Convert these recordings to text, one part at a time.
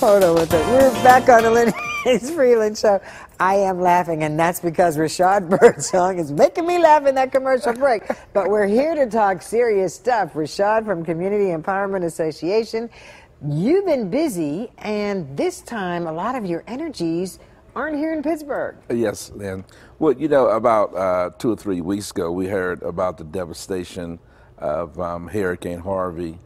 Hold on with it. We're back on the Lenny Freeland Show. I am laughing, and that's because Rashad Birdsong is making me laugh in that commercial break. But we're here to talk serious stuff. Rashad from Community Empowerment Association, you've been busy, and this time a lot of your energies aren't here in Pittsburgh. Yes, Lynn. Well, you know, about 2 or 3 weeks ago, we heard about the devastation of Hurricane Harvey.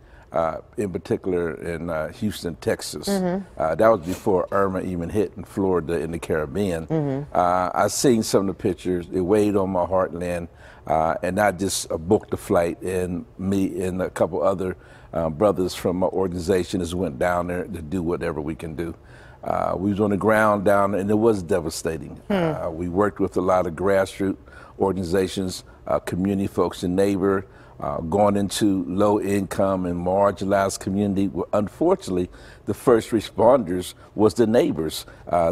In particular in Houston, Texas. That was before Irma even hit in Florida in the Caribbean. I've seen some of the pictures. It weighed on my heart, Lynn, and I just booked a flight, and me and a couple other brothers from my organization just went down there to do whatever we can do. We was on the ground down there, and it was devastating. We worked with a lot of grassroots organizations, community folks and neighbors, going into low-income and marginalized community. Unfortunately, the first responders was the neighbors.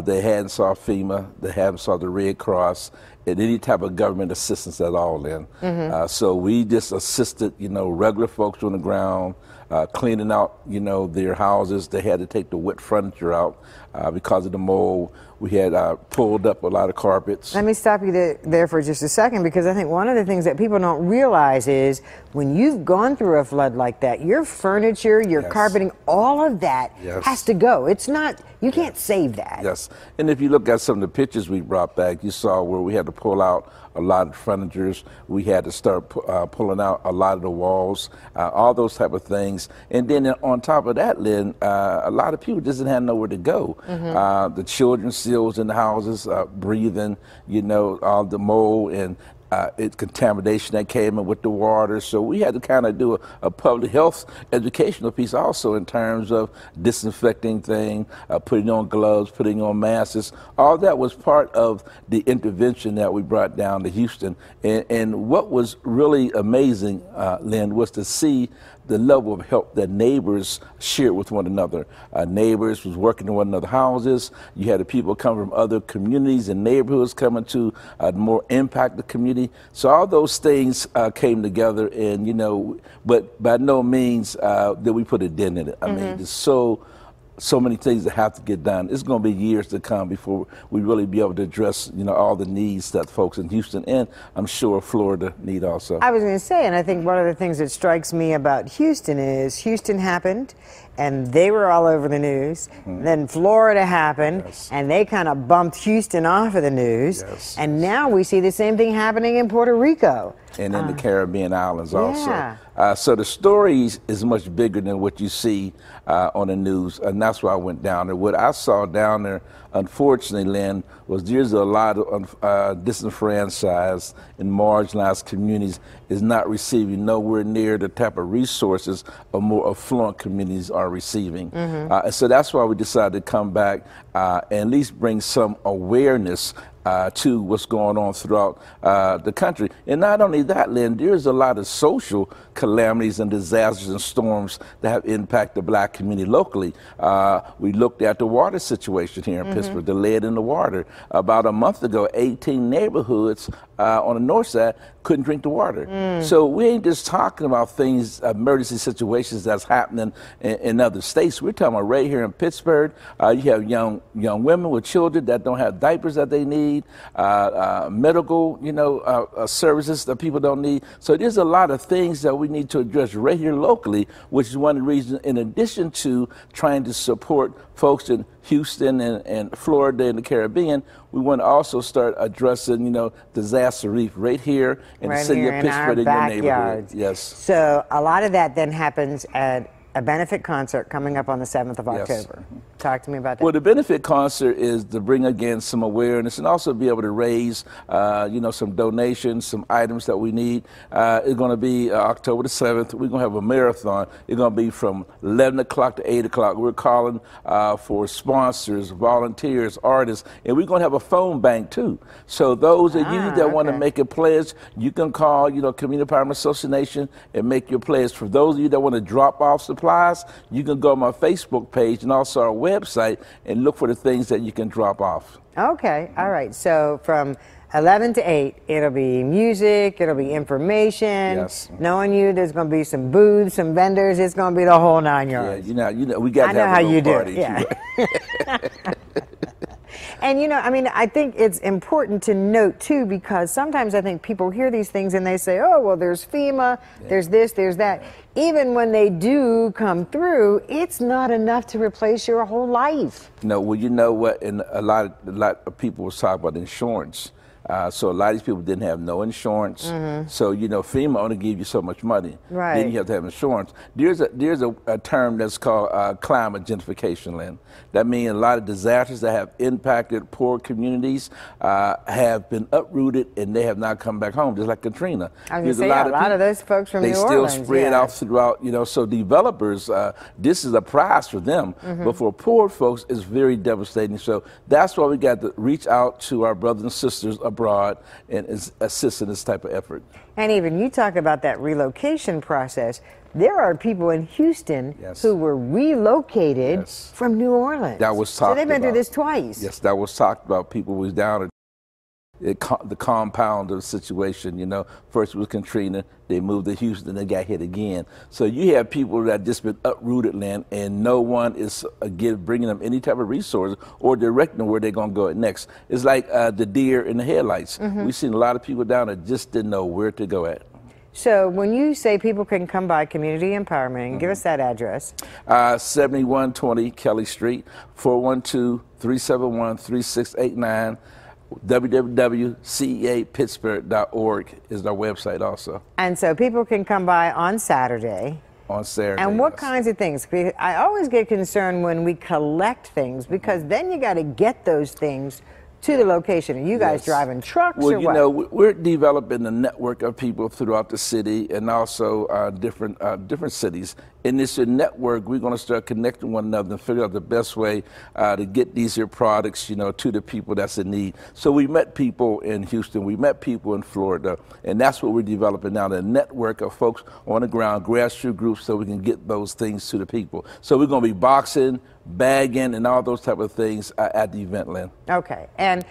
They hadn't saw FEMA, they hadn't saw the Red Cross, and any type of government assistance at all then. So we just assisted, you know, regular folks on the ground, cleaning out, you know, their houses. They had to take the wet furniture out because of the mold. We had pulled up a lot of carpets. Let me stop you there for just a second, because I think one of the things that people don't realize is when you've gone through a flood like that, your furniture, your carpeting, all of that has to go. It's not, you can't save that. Yes, and if you look at some of the pictures we brought back, you saw where we had to pull out a lot of furnitures. We had to start pulling out a lot of the walls, all those type of things. And then on top of that, Lynn, a lot of people just didn't have nowhere to go. The children still was in the houses, breathing, you know, all the mold and contamination that came in with the water. So we had to kind of do a public health educational piece also in terms of disinfecting things, putting on gloves, putting on masks. All that was part of the intervention that we brought down to Houston. And what was really amazing, Lynn, was to see the level of help that neighbors shared with one another. Neighbors was working in one another's houses. You had the people coming from other communities and neighborhoods coming to more impacted community. So all those things came together, and you know, but by no means did we put a dent in it. I mean, there's so many things that have to get done. It's going to be years to come before we really be able to address, you know, all the needs that folks in Houston and I'm sure Florida need also. I was going to say, and I think one of the things that strikes me about Houston is Houston happened and they were all over the news. Then Florida happened and they kind of bumped Houston off of the news. And now we see the same thing happening in Puerto Rico. And in the Caribbean islands also. So the story is much bigger than what you see on the news, and that's why I went down there. What I saw down there, unfortunately, Lynn, was there's a lot of disenfranchised and marginalized communities is not receiving nowhere near the type of resources of more affluent communities are receiving. And so that's why we decided to come back and at least bring some awareness to what's going on throughout the country. And not only that, Lynn, there's a lot of social calamities and disasters and storms that have impacted the black community locally. We looked at the water situation here in Pittsburgh, the lead in the water. About a month ago, 18 neighborhoods on the north side couldn't drink the water. So we ain't just talking about things, emergency situations that's happening in other states. We're talking about right here in Pittsburgh. You have young women with children that don't have diapers that they need, medical, you know, services that people don't need. So there's a lot of things that we need to address right here locally, which is one of the reasons, in addition to trying to support folks in Houston and Florida and the Caribbean, we want to also start addressing, you know, disaster relief right here in the city of Pittsburgh in your neighborhood. Yes. So a lot of that then happens at a benefit concert coming up on the 7th of October. Talk to me about that. Well, the benefit concert is to bring again some awareness and also be able to raise, you know, some donations, some items that we need. It's going to be October the 7th. We're going to have a marathon. It's going to be from 11 o'clock to 8 o'clock. We're calling for sponsors, volunteers, artists, and we're going to have a phone bank too. So those of you that want to make a pledge, you can call, you know, Community Empowerment Association and make your pledge. For those of you that want to drop off supplies, you can go on my Facebook page and also our website and look for the things that you can drop off. Okay, all right. So from 11 to 8, it'll be music, it'll be information. Yes. Knowing you, there's going to be some booths, some vendors. It's going to be the whole 9 yards. Yeah, we got to have a little party. Yeah. And I mean, I think it's important to note too, because sometimes I think people hear these things and they say, oh, well, there's FEMA, there's this, there's that. Even when they do come through, it's not enough to replace your whole life. No, well, you know what? And a lot of people was talking about insurance. So a lot of these people didn't have no insurance. So FEMA only gives you so much money. Right. Then you have to have insurance. There's a term that's called climate gentrification, Lynn. That means a lot of disasters that have impacted poor communities have been uprooted and they have not come back home, just like Katrina. I was going to say, a lot of those folks from New Orleans. They still spread out throughout, so developers, this is a prize for them. But for poor folks, it's very devastating. So that's why we got to reach out to our brothers and sisters abroad and assist in this type of effort. And even you talk about that relocation process. There are people in Houston who were relocated from New Orleans. That was talked about. So they've been through this twice. Yes, that was talked about. People was down at the compound of the situation. First it was Katrina, they moved to Houston, they got hit again. So you have people that just been uprooted, Lynn, and no one is bringing them any type of resources or directing them where they're going to go next. It's like the deer in the headlights. We've seen a lot of people down there just didn't know where to go at. So when you say people can come by Community Empowerment, give us that address. 7120 Kelly Street, 412-371-3689. www.ceapittsburgh.org is our website also. And so people can come by on Saturday. On Saturday. And what kinds of things? I always get concerned when we collect things, because then you got to get those things to the location. Are you guys driving trucks or what? We're developing a network of people throughout the city and also different cities. In this network, we're going to start connecting one another and figure out the best way to get these here products, to the people that's in need. So we met people in Houston, we met people in Florida, and that's what we're developing now, the network of folks on the ground, grassroots groups, so we can get those things to the people. So we're going to be boxing, bagging, and all those type of things at the event, Lynn. Okay, and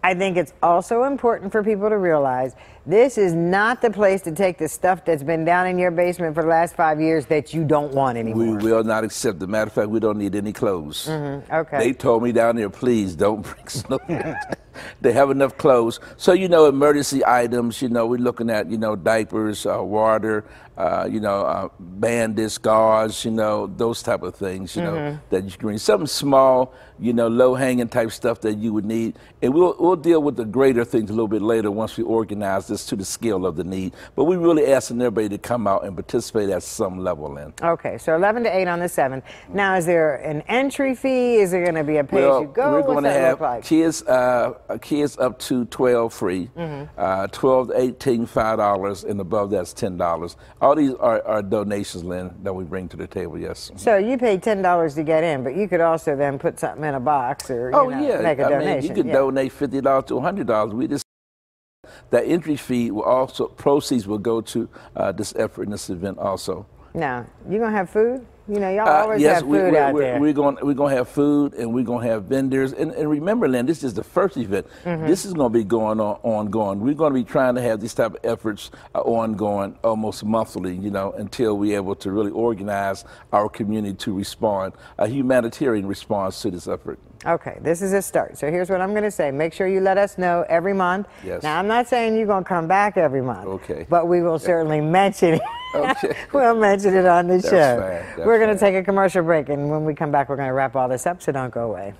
I think it's also important for people to realize this is not the place to take the stuff that's been down in your basement for the last 5 years that you don't want anymore. We will not accept. As a matter of fact, we don't need any clothes. Okay. They told me down there, please don't bring snow. They have enough clothes. So, emergency items, we're looking at, diapers, water, bandage, gauze, those type of things, that you can bring. Something small, low-hanging type stuff that you would need. And we'll deal with the greater things a little bit later once we organize this to the scale of the need. But we're really asking everybody to come out and participate at some level, Lynn. Okay, so 11 to 8 on the 7th. Now, is there an entry fee? Is there going to be a pay-as-you-go? We're going to have like? kids up to 12 free, 12 to 18 $5, and above that's $10. All these are donations, Lynn, that we bring to the table, yes. So you pay $10 to get in, but you could also then put something in a box or make a donation. You could donate $50 to $100. We just that entry fee will also proceeds will go to this effort in this event also. Now, you gonna have food? Y'all always have food out there. We're gonna have food, and we're gonna have vendors. And remember, Lynn, this is the first event. This is gonna be going on ongoing. We're gonna be trying to have these type of efforts ongoing almost monthly, until we're able to really organize our community to respond, a humanitarian response to this effort. Okay, this is a start. So here's what I'm going to say. Make sure you let us know every month. Yes. Now, I'm not saying you're going to come back every month. Okay. But we will certainly mention it. Okay. We'll mention it on the show. That's fine. We're going to take a commercial break, and when we come back, we're going to wrap all this up, so don't go away.